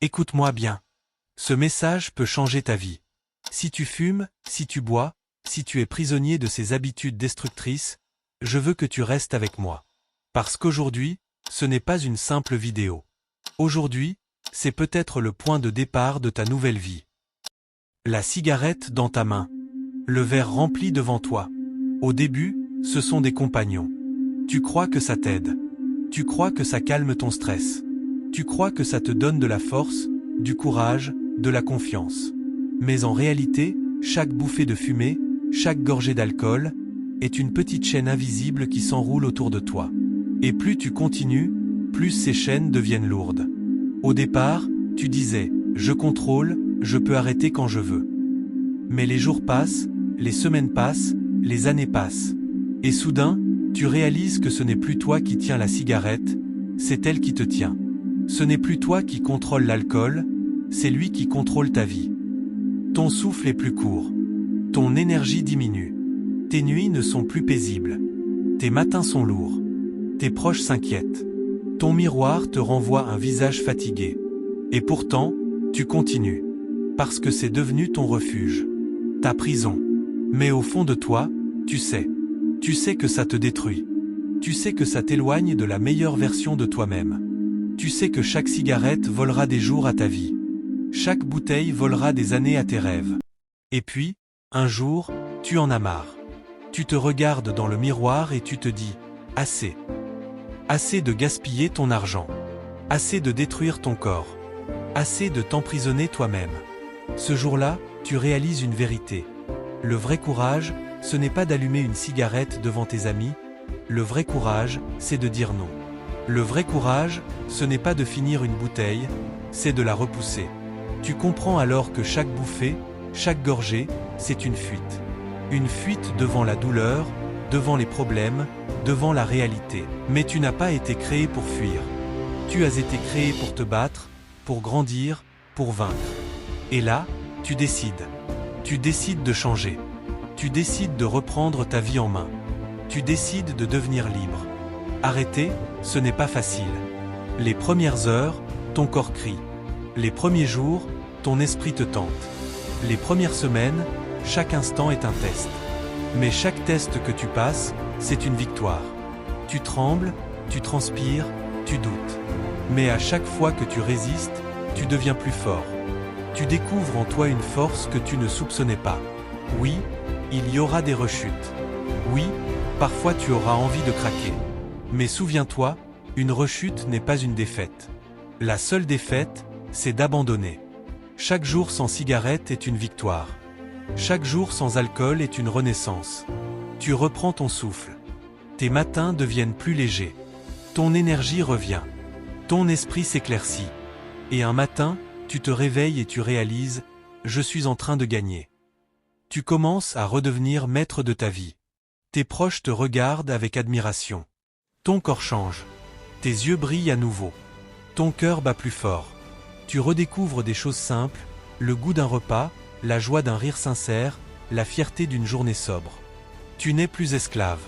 Écoute-moi bien. Ce message peut changer ta vie. Si tu fumes, si tu bois, si tu es prisonnier de ces habitudes destructrices, je veux que tu restes avec moi. Parce qu'aujourd'hui, ce n'est pas une simple vidéo. Aujourd'hui, c'est peut-être le point de départ de ta nouvelle vie. La cigarette dans ta main. Le verre rempli devant toi. Au début, ce sont des compagnons. Tu crois que ça t'aide. Tu crois que ça calme ton stress. Tu crois que ça te donne de la force, du courage, de la confiance. Mais en réalité, chaque bouffée de fumée, chaque gorgée d'alcool, est une petite chaîne invisible qui s'enroule autour de toi. Et plus tu continues, plus ces chaînes deviennent lourdes. Au départ, tu disais « je contrôle, je peux arrêter quand je veux ». Mais les jours passent, les semaines passent, les années passent. Et soudain, tu réalises que ce n'est plus toi qui tiens la cigarette, c'est elle qui te tient. Ce n'est plus toi qui contrôle l'alcool, c'est lui qui contrôle ta vie. Ton souffle est plus court. Ton énergie diminue. Tes nuits ne sont plus paisibles. Tes matins sont lourds. Tes proches s'inquiètent. Ton miroir te renvoie un visage fatigué. Et pourtant, tu continues. Parce que c'est devenu ton refuge. Ta prison. Mais au fond de toi, tu sais. Tu sais que ça te détruit. Tu sais que ça t'éloigne de la meilleure version de toi-même. Tu sais que chaque cigarette volera des jours à ta vie. Chaque bouteille volera des années à tes rêves. Et puis, un jour, tu en as marre. Tu te regardes dans le miroir et tu te dis « assez ». Assez de gaspiller ton argent. Assez de détruire ton corps. Assez de t'emprisonner toi-même. Ce jour-là, tu réalises une vérité. Le vrai courage, ce n'est pas d'allumer une cigarette devant tes amis. Le vrai courage, c'est de dire non. Le vrai courage, ce n'est pas de finir une bouteille, c'est de la repousser. Tu comprends alors que chaque bouffée, chaque gorgée, c'est une fuite. Une fuite devant la douleur, devant les problèmes, devant la réalité. Mais tu n'as pas été créé pour fuir. Tu as été créé pour te battre, pour grandir, pour vaincre. Et là, tu décides. Tu décides de changer. Tu décides de reprendre ta vie en main. Tu décides de devenir libre. Arrêter, ce n'est pas facile. Les premières heures, ton corps crie. Les premiers jours, ton esprit te tente. Les premières semaines, chaque instant est un test. Mais chaque test que tu passes, c'est une victoire. Tu trembles, tu transpires, tu doutes. Mais à chaque fois que tu résistes, tu deviens plus fort. Tu découvres en toi une force que tu ne soupçonnais pas. Oui, il y aura des rechutes. Oui, parfois tu auras envie de craquer. Mais souviens-toi, une rechute n'est pas une défaite. La seule défaite, c'est d'abandonner. Chaque jour sans cigarette est une victoire. Chaque jour sans alcool est une renaissance. Tu reprends ton souffle. Tes matins deviennent plus légers. Ton énergie revient. Ton esprit s'éclaircit. Et un matin, tu te réveilles et tu réalises « Je suis en train de gagner ». Tu commences à redevenir maître de ta vie. Tes proches te regardent avec admiration. Ton corps change. Tes yeux brillent à nouveau. Ton cœur bat plus fort. Tu redécouvres des choses simples, le goût d'un repas, la joie d'un rire sincère, la fierté d'une journée sobre. Tu n'es plus esclave.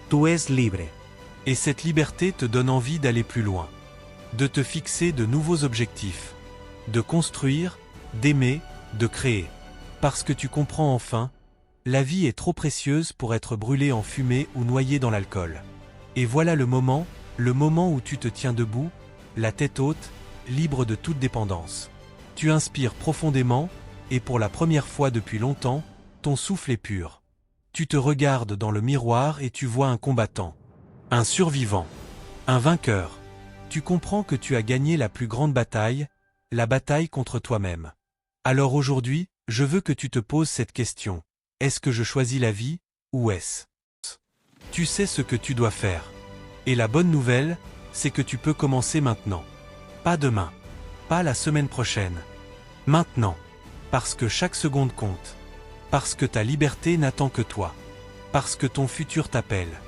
Tú es libre. Et cette liberté te donne envie d'aller plus loin. De te fixer de nouveaux objectifs. De construire, d'aimer, de créer. Parce que tu comprends enfin, la vie est trop précieuse pour être brûlée en fumée ou noyée dans l'alcool. Et voilà le moment où tu te tiens debout, la tête haute, libre de toute dépendance. Tu inspires profondément, et pour la première fois depuis longtemps, ton souffle est pur. Tu te regardes dans le miroir et tu vois un combattant, un survivant, un vainqueur. Tu comprends que tu as gagné la plus grande bataille, la bataille contre toi-même. Alors aujourd'hui, je veux que tu te poses cette question. Est-ce que je choisis la vie, ou est-ce? Tu sais ce que tu dois faire. Et la bonne nouvelle, c'est que tu peux commencer maintenant. Pas demain. Pas la semaine prochaine. Maintenant. Parce que chaque seconde compte. Parce que ta liberté n'attend que toi. Parce que ton futur t'appelle.